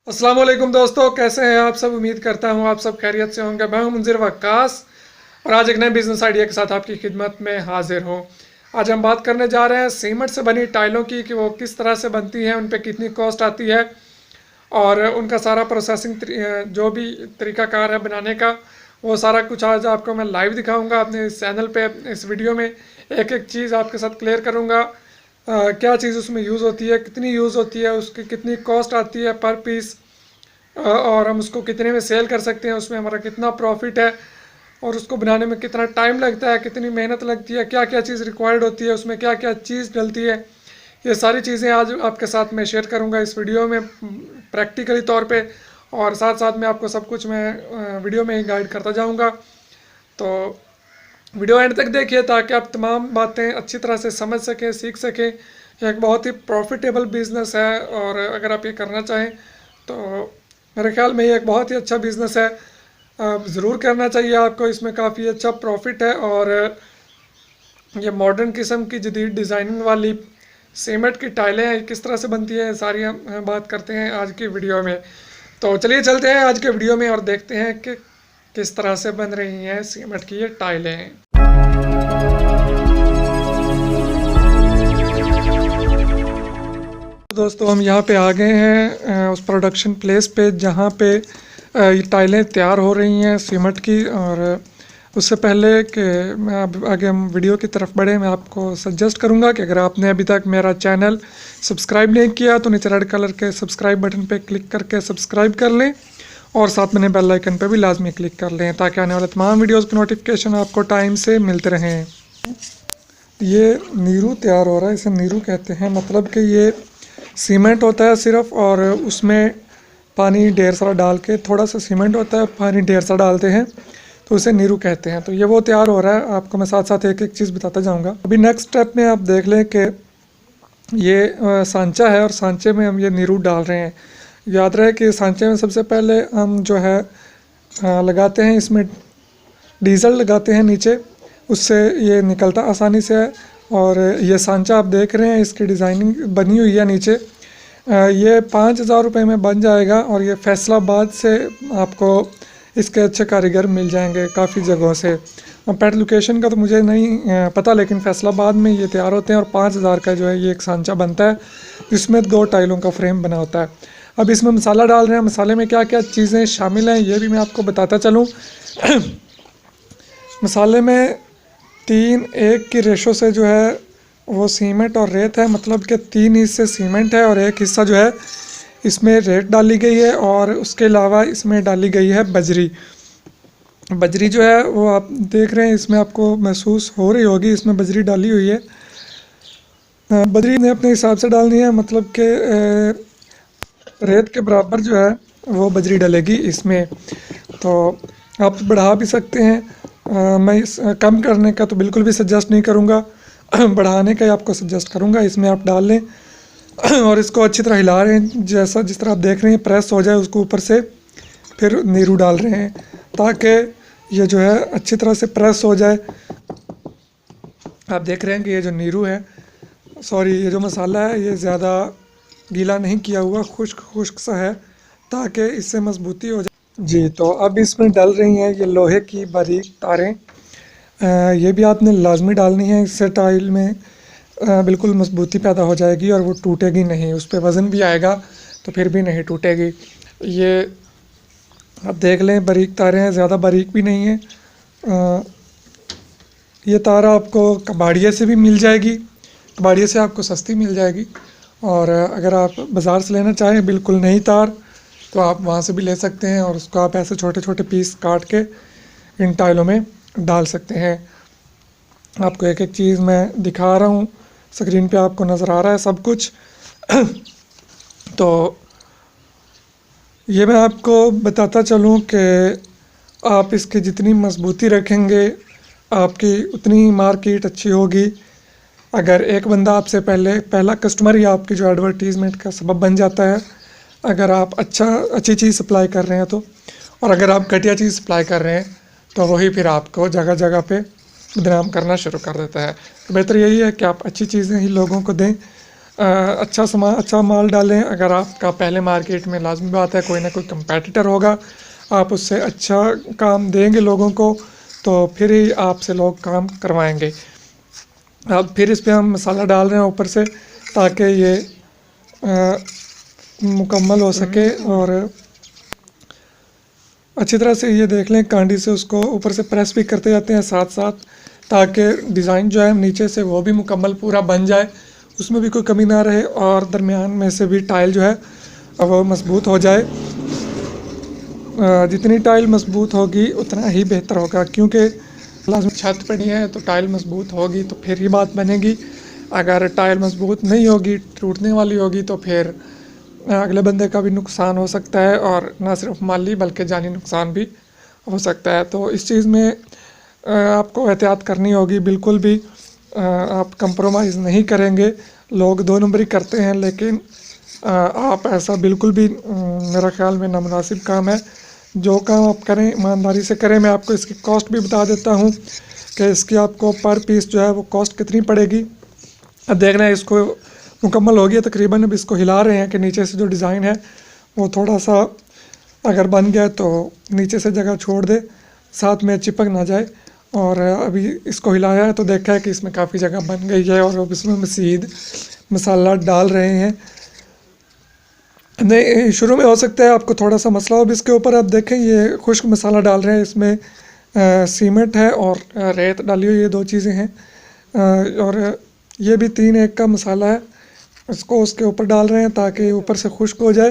अस्सलाम वालेकुम दोस्तों, कैसे हैं आप सब। उम्मीद करता हूं आप सब खैरियत से होंगे। मैं हूं मुंजिर वक्कास और आज एक नए बिजनेस आइडिया के साथ आपकी खिदमत में हाजिर हूं। आज हम बात करने जा रहे हैं सीमेंट से बनी टाइलों की कि वो किस तरह से बनती हैं, उन पे कितनी कॉस्ट आती है और उनका सारा प्रोसेसिंग जो भी तरीकाकार है बनाने का, वो सारा कुछ आज आपको मैं लाइव दिखाऊंगा अपने इस चैनल पे। इस वीडियो में एक एक चीज़ आपके साथ क्लियर करूंगा। क्या चीज़ उसमें यूज़ होती है, कितनी यूज़ होती है, उसकी कितनी कॉस्ट आती है पर पीस, और हम उसको कितने में सेल कर सकते हैं, उसमें हमारा कितना प्रॉफिट है और उसको बनाने में कितना टाइम लगता है, कितनी मेहनत लगती है, क्या क्या चीज़ रिक्वायर्ड होती है, उसमें क्या क्या चीज़ डलती है। ये सारी चीज़ें आज आपके साथ मैं शेयर करूंगा इस वीडियो में प्रैक्टिकली तौर पे, और साथ साथ में आपको सब कुछ मैं वीडियो में ही गाइड करता जाऊंगा। तो वीडियो एंड तक देखिए ताकि आप तमाम बातें अच्छी तरह से समझ सकें, सीख सकें। यह एक बहुत ही प्रॉफिटेबल बिजनेस है और अगर आप ये करना चाहें तो मेरे ख्याल में ये एक बहुत ही अच्छा बिजनेस है। ज़रूर करना चाहिए आपको, इसमें काफ़ी अच्छा प्रॉफिट है। और ये मॉडर्न किस्म की जदीद डिज़ाइनिंग वाली सीमेंट की टाइलें हैं, किस तरह से बनती है, सारी हम बात करते हैं आज की वीडियो में। तो चलिए चलते हैं आज के वीडियो में और देखते हैं कि किस तरह से बन रही हैं सीमेंट की ये टाइलें। दोस्तों हम यहाँ पे आ गए हैं उस प्रोडक्शन प्लेस पे जहाँ पे ये टाइलें तैयार हो रही हैं सीमेंट की। और उससे पहले कि मैं अब आगे हम वीडियो की तरफ बढ़े, मैं आपको सजेस्ट करूँगा कि अगर आपने अभी तक मेरा चैनल सब्सक्राइब नहीं किया तो नीचे रेड कलर के सब्सक्राइब बटन पे क्लिक करके सब्सक्राइब कर लें और साथ में बेल आइकन पे भी लाजमी क्लिक कर लें ताकि आने वाले तमाम वीडियोज़ की नोटिफिकेशन आपको टाइम से मिलते रहें। ये नीरू तैयार हो रहा है, इसे नीरू कहते हैं। मतलब कि ये सीमेंट होता है सिर्फ, और उसमें पानी ढेर सारा डाल के, थोड़ा सा सीमेंट होता है, पानी ढेर सारा डालते हैं तो उसे नीरू कहते हैं। तो ये वो तैयार हो रहा है, आपको मैं साथ साथ एक एक चीज़ बताता जाऊंगा। अभी नेक्स्ट स्टेप में आप देख लें कि ये सांचा है और सांचे में हम ये नीरू डाल रहे हैं। याद रहे कि सांचे में सबसे पहले हम जो है लगाते हैं, इसमें डीजल लगाते हैं नीचे, उससे ये निकलता आसानी से है। और ये सांचा आप देख रहे हैं, इसकी डिज़ाइनिंग बनी हुई है नीचे। ये 5,000 रुपये में बन जाएगा और ये फैसलाबाद से आपको इसके अच्छे कारीगर मिल जाएंगे काफ़ी जगहों से। पेट लोकेशन का तो मुझे नहीं पता, लेकिन फैसलाबाद में ये तैयार होते हैं और 5,000 का जो है ये एक सांचा बनता है जिसमें 2 टाइलों का फ्रेम बना होता है। अब इसमें मसाला डाल रहे हैं, मसाले में क्या क्या चीज़ें शामिल हैं ये भी मैं आपको बताता चलूँ। मसाले में 3:1 की रेशो से जो है वो सीमेंट और रेत है, मतलब कि 3 हिस्से सीमेंट है और 1 हिस्सा जो है इसमें रेत डाली गई है। और उसके अलावा इसमें डाली गई है बजरी। बजरी जो है वो आप देख रहे हैं, इसमें आपको महसूस हो रही होगी, इसमें बजरी डाली हुई है। बजरी ने अपने हिसाब से डालनी है, मतलब कि रेत के बराबर जो है वो बजरी डलेगी इसमें। तो आप बढ़ा भी सकते हैं। मैं इस कम करने का तो बिल्कुल भी सजेस्ट नहीं करूँगा, बढ़ाने का ही आपको सजेस्ट करूँगा। इसमें आप डाल लें और इसको अच्छी तरह हिला रहे हैं, जैसा जिस तरह आप देख रहे हैं प्रेस हो जाए उसको ऊपर से, फिर नीरू डाल रहे हैं ताकि ये जो है अच्छी तरह से प्रेस हो जाए। आप देख रहे हैं कि ये जो नीरू है, सॉरी ये जो मसाला है, ये ज़्यादा गीला नहीं किया हुआ, खुश्क खुश्क सा है ताकि इससे मजबूती हो जाए जी। तो अब इसमें डल रही हैं ये लोहे की बारीक तारें। ये भी आपने लाजमी डालनी है, इससे टाइल में बिल्कुल मजबूती पैदा हो जाएगी और वो टूटेगी नहीं, उस पर वज़न भी आएगा तो फिर भी नहीं टूटेगी। ये आप देख लें बारीक तारें हैं, ज़्यादा बारीक भी नहीं है। ये तार आपको कबाड़िए से भी मिल जाएगी, कबाड़िए से आपको सस्ती मिल जाएगी। और अगर आप बाज़ार से लेना चाहें बिल्कुल नई तार तो आप वहाँ से भी ले सकते हैं और उसको आप ऐसे छोटे छोटे पीस काट के इन टाइलों में डाल सकते हैं। आपको एक एक चीज़ मैं दिखा रहा हूँ, स्क्रीन पे आपको नज़र आ रहा है सब कुछ। तो ये मैं आपको बताता चलूँ कि आप इसकी जितनी मजबूती रखेंगे आपकी उतनी मार्केट अच्छी होगी। अगर एक बंदा आपसे पहला कस्टमर ही आपकी जो एडवर्टीज़मेंट का सबब बन जाता है, अगर आप अच्छी चीज़ सप्लाई कर रहे हैं तो, और अगर आप घटिया चीज़ सप्लाई कर रहे हैं तो वही फिर आपको जगह जगह पे बदनाम करना शुरू कर देता है। तो बेहतर यही है कि आप अच्छी चीज़ें ही लोगों को दें अच्छा माल डालें। अगर आपका पहले मार्केट में, लाजमी बात है, कोई ना कोई कंपेटिटर होगा, आप उससे अच्छा काम देंगे लोगों को, तो फिर ही आपसे लोग काम करवाएंगे। अब फिर इस पे हम मसाला डाल रहे हैं ऊपर से, ताकि ये मुकम्मल हो सके। और अच्छी तरह से ये देख लें, कांडी से उसको ऊपर से प्रेस भी करते जाते हैं साथ साथ, ताकि डिज़ाइन जो है नीचे से वो भी मुकम्मल पूरा बन जाए, उसमें भी कोई कमी ना रहे, और दरमियान में से भी टाइल जो है वो मजबूत हो जाए। जितनी टाइल मजबूत होगी उतना ही बेहतर होगा, क्योंकि लाजमी छत पड़ी है तो टाइल मजबूत होगी तो फिर ही बात बनेगी। अगर टाइल मजबूत नहीं होगी, टूटने वाली होगी, तो फिर अगले बंदे का भी नुकसान हो सकता है, और ना सिर्फ माली बल्कि जानी नुकसान भी हो सकता है। तो इस चीज़ में आपको एहतियात करनी होगी, बिल्कुल भी आप कंप्रोमाइज़ नहीं करेंगे। लोग दो नंबरी करते हैं, लेकिन आप ऐसा बिल्कुल भी, मेरा ख्याल में नामुनासिब काम है। जो काम आप करें ईमानदारी से करें। मैं आपको इसकी कॉस्ट भी बता देता हूँ कि इसकी आपको पर पीस जो है वो कॉस्ट कितनी पड़ेगी। अब देख रहे हैं इसको मुकम्मल हो गया तकरीबन। अब इसको हिला रहे हैं कि नीचे से जो डिज़ाइन है वो थोड़ा सा अगर बन गया तो नीचे से जगह छोड़ दे, साथ में चिपक ना जाए। और अभी इसको हिलाया है तो देखा है कि इसमें काफ़ी जगह बन गई है, और अब इसमें मज़ीद मसाला डाल रहे हैं। नहीं, शुरू में हो सकता है आपको थोड़ा सा मसला हो। अब इसके ऊपर आप देखें, ये खुश्क मसाला डाल रहे हैं, इसमें सीमेंट है और रेत डाली हुई, ये दो चीज़ें हैं। और ये भी 3-1 का मसाला है। इसको उसके ऊपर डाल रहे हैं ताकि ऊपर से खुश्क हो जाए,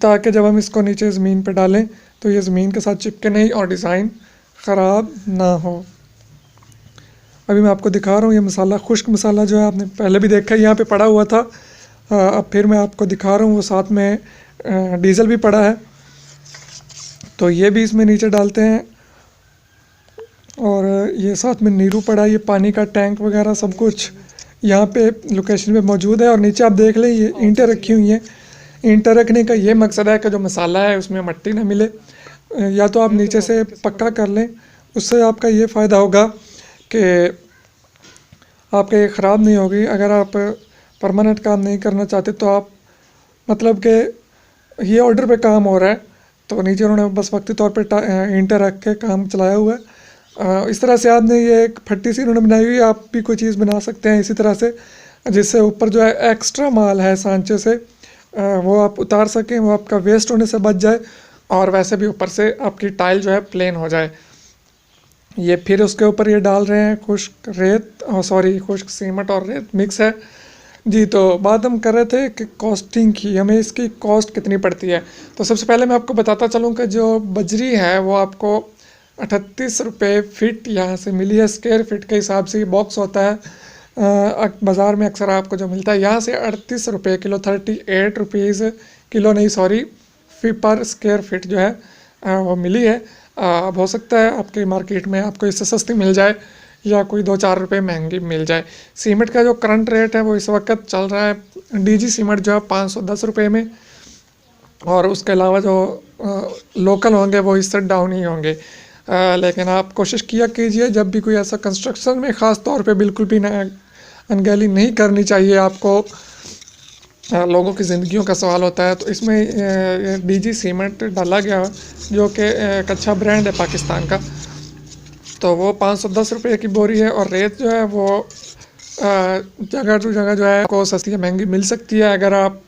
ताकि जब हम इसको नीचे ज़मीन पे डालें तो ये ज़मीन के साथ चिपके नहीं और डिज़ाइन ख़राब ना हो। अभी मैं आपको दिखा रहा हूँ, ये मसाला, खुश्क मसाला जो है आपने पहले भी देखा है, यहाँ पे पड़ा हुआ था। अब फिर मैं आपको दिखा रहा हूँ, वो साथ में डीज़ल भी पड़ा है, तो ये भी इसमें नीचे डालते हैं। और ये साथ में नीरू पड़ा है, ये पानी का टैंक वगैरह सब कुछ यहाँ पे लोकेशन पे मौजूद है। और नीचे आप देख लें, ये ईंटें रखी हुई हैं। ईंटें रखने का ये मकसद है कि जो मसाला है उसमें मिट्टी ना मिले, या तो आप नीचे से पक्का कर लें, उससे आपका ये फ़ायदा होगा कि आपके ये ख़राब नहीं होगी। अगर आप परमानेंट काम नहीं करना चाहते तो आप, मतलब कि ये ऑर्डर पे काम हो रहा है तो नीचे उन्होंने बस वक्ती तौर पे ईंटें रख के काम चलाया हुआ है। इस तरह से आपने ये एक फट्टी सी उन्होंने बनाई हुई है, आप भी कोई चीज़ बना सकते हैं इसी तरह से, जिससे ऊपर जो है एक्स्ट्रा माल है सांचे से वो आप उतार सकें, वो आपका वेस्ट होने से बच जाए, और वैसे भी ऊपर से आपकी टाइल जो है प्लेन हो जाए। ये फिर उसके ऊपर ये डाल रहे हैं खुश्क रेत, सॉरी खुश्क सीमेंट और रेत मिक्स है जी। तो बात हम कर रहे थे कि कॉस्टिंग की, हमें इसकी कॉस्ट कितनी पड़ती है। तो सबसे पहले मैं आपको बताता चलूँ कि जो बजरी है वो आपको 38 रुपये फ़िट यहाँ से मिली है। स्क्वायर फिट के हिसाब से ये बॉक्स होता है, बाज़ार में अक्सर आपको जो मिलता है यहाँ से 38 रुपये किलो, 38 रुपीज़ किलो नहीं, सॉरी, पर स्क्वायर फिट जो है वो मिली है। अब हो सकता है आपकी मार्केट में आपको इससे सस्ती मिल जाए, या कोई 2-4 रुपये महंगी मिल जाए। सीमेंट का जो करंट रेट है वो इस वक्त चल रहा है, डीजी सीमेंट जो है 510 रुपये में, और उसके अलावा जो लोकल होंगे वो इससे डाउन ही होंगे। लेकिन आप कोशिश किया कीजिए, जब भी कोई ऐसा कंस्ट्रक्शन में ख़ास तौर पे बिल्कुल भी अनगहली नहीं करनी चाहिए आपको, लोगों की ज़िंदगियों का सवाल होता है। तो इसमें डीजी सीमेंट डाला गया जो कि एक अच्छा ब्रांड है पाकिस्तान का, तो वो 510 रुपये की बोरी है। और रेत जो है वो जगह टू जगह जो है को सस्ती या महंगी मिल सकती है। अगर आप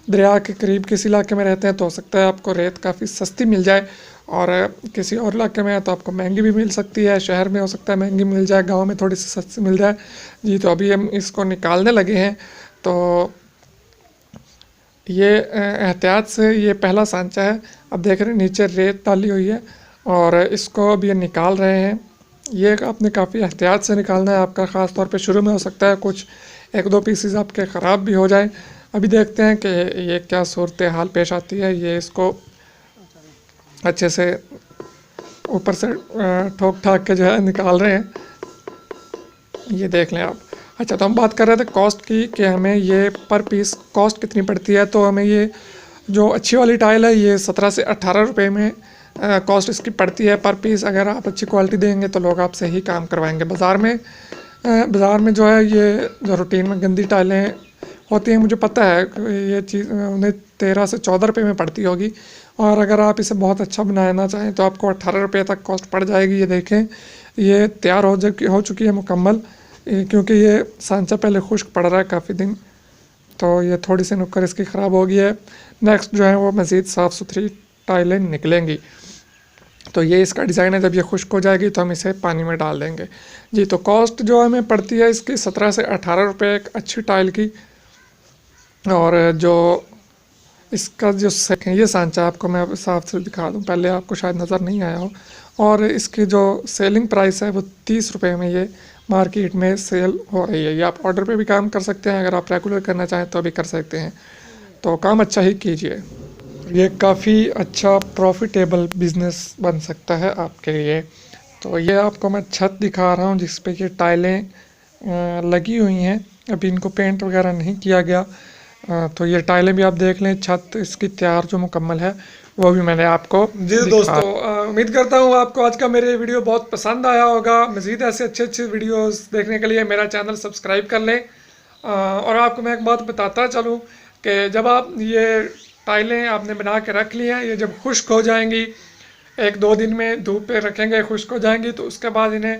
दरिया के करीब किसी इलाके में रहते हैं तो हो सकता है आपको रेत काफ़ी सस्ती मिल जाए, और किसी और इलाके में है तो आपको महंगी भी मिल सकती है। शहर में हो सकता है महंगी मिल जाए, गांव में थोड़ी सी सस्ती मिल जाए जी। तो अभी हम इसको निकालने लगे हैं, तो ये एहतियात से ये पहला सांचा है। अब देख रहे हैं नीचे रेत डाली हुई है, और इसको अब ये निकाल रहे हैं। ये आपने काफ़ी एहतियात से निकालना है आपका, ख़ास तौर पे शुरू में हो सकता है कुछ 1-2 पीसेस आपके ख़राब भी हो जाए। अभी देखते हैं कि ये क्या सूरत हाल पेश आती है। ये इसको अच्छे से ऊपर से ठोक ठाक के जो है निकाल रहे हैं, ये देख लें आप। अच्छा, तो हम बात कर रहे थे कॉस्ट की कि हमें ये पर पीस कॉस्ट कितनी पड़ती है। तो हमें ये जो अच्छी वाली टाइल है ये 17 से 18 रुपये में कॉस्ट इसकी पड़ती है पर पीस। अगर आप अच्छी क्वालिटी देंगे तो लोग आपसे ही काम करवाएंगे। बाज़ार में बाज़ार में जो है ये जो रूटीन में गंदी टाइलें होती हैं, मुझे पता है ये चीज़ उन्हें 13 से 14 रुपये में पड़ती होगी, और अगर आप इसे बहुत अच्छा बनाना चाहें तो आपको 18 रुपये तक कॉस्ट पड़ जाएगी। ये देखें, ये तैयार हो चुकी है मुकम्मल, क्योंकि ये सांचा पहले खुश्क पड़ रहा है काफ़ी दिन, तो ये थोड़ी सी नुक्कड़ इसकी ख़राब हो गई है। नेक्स्ट जो है वो मज़ीद साफ़ सुथरी टाइलें निकलेंगी। तो ये इसका डिज़ाइन है, जब ये खुश्क हो जाएगी तो हम इसे पानी में डाल देंगे जी। तो कॉस्ट जो हमें पड़ती है इसकी 17 से 18 रुपये एक अच्छी टाइल की। और जो इसका जो ये सांचा आपको मैं साफ से दिखा दूं, पहले आपको शायद नज़र नहीं आया हो, और इसकी जो सेलिंग प्राइस है वो 30 रुपये में ये मार्केट में सेल हो रही है। ये आप ऑर्डर पे भी काम कर सकते हैं, अगर आप रेगुलर करना चाहें तो भी कर सकते हैं, तो काम अच्छा ही कीजिए। ये काफ़ी अच्छा प्रॉफिटेबल बिज़नेस बन सकता है आपके लिए। तो ये आपको मैं छत दिखा रहा हूँ जिस पे ये टाइलें लगी हुई हैं, अभी इनको पेंट वगैरह नहीं किया गया। तो ये टाइलें भी आप देख लें, छत इसकी तैयार जो मुकम्मल है वो भी मैंने आपको जी दोस्तों, उम्मीद करता हूँ आपको आज का मेरे वीडियो बहुत पसंद आया होगा। मज़ीद ऐसे अच्छे अच्छे वीडियोस देखने के लिए मेरा चैनल सब्सक्राइब कर लें। और आपको मैं एक बात बताता चलूँ कि जब आप ये टाइलें आपने बना के रख ली हैं, ये जब खुश्क हो जाएंगी, 1-2 दिन में धूप पे रखेंगे, खुश्क हो जाएंगी, तो उसके बाद इन्हें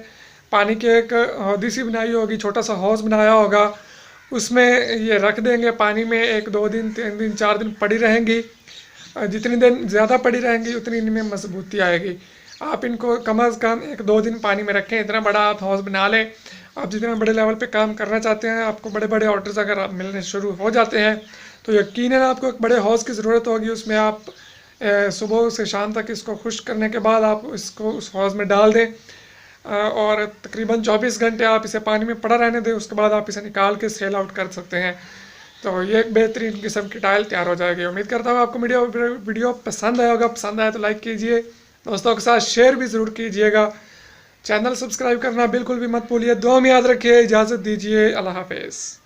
पानी की एक हौदी सी बनाई होगी, छोटा सा हौज़ बनाया होगा, उसमें ये रख देंगे पानी में। 1-2 दिन 3 दिन 4 दिन पड़ी रहेंगी। जितनी दिन ज़्यादा पड़ी रहेंगी उतनी इनमें मजबूती आएगी। आप इनको कम अज़ कम 1-2 दिन पानी में रखें, इतना बड़ा आप हौज़ बना लें। आप जितना बड़े लेवल पे काम करना चाहते हैं, आपको बड़े बड़े ऑर्डर्स अगर आप मिलने शुरू हो जाते हैं, तो यकीनन आपको एक बड़े हौज़ की ज़रूरत होगी। उसमें आप सुबह से शाम तक इसको खुश्क करने के बाद आप इसको उस हौज़ में डाल दें, और तकरीबन 24 घंटे आप इसे पानी में पड़ा रहने दें। उसके बाद आप इसे निकाल के सेल आउट कर सकते हैं। तो ये एक बेहतरीन किस्म की टाइल तैयार हो जाएगी। उम्मीद करता हूँ आपको वीडियो पसंद आया होगा। पसंद आया तो लाइक कीजिए, दोस्तों के साथ शेयर भी ज़रूर कीजिएगा। चैनल सब्सक्राइब करना बिल्कुल भी मत भूलिए। दुआ में याद रखिए। इजाज़त दीजिए। अल्लाह हाफ़िज़।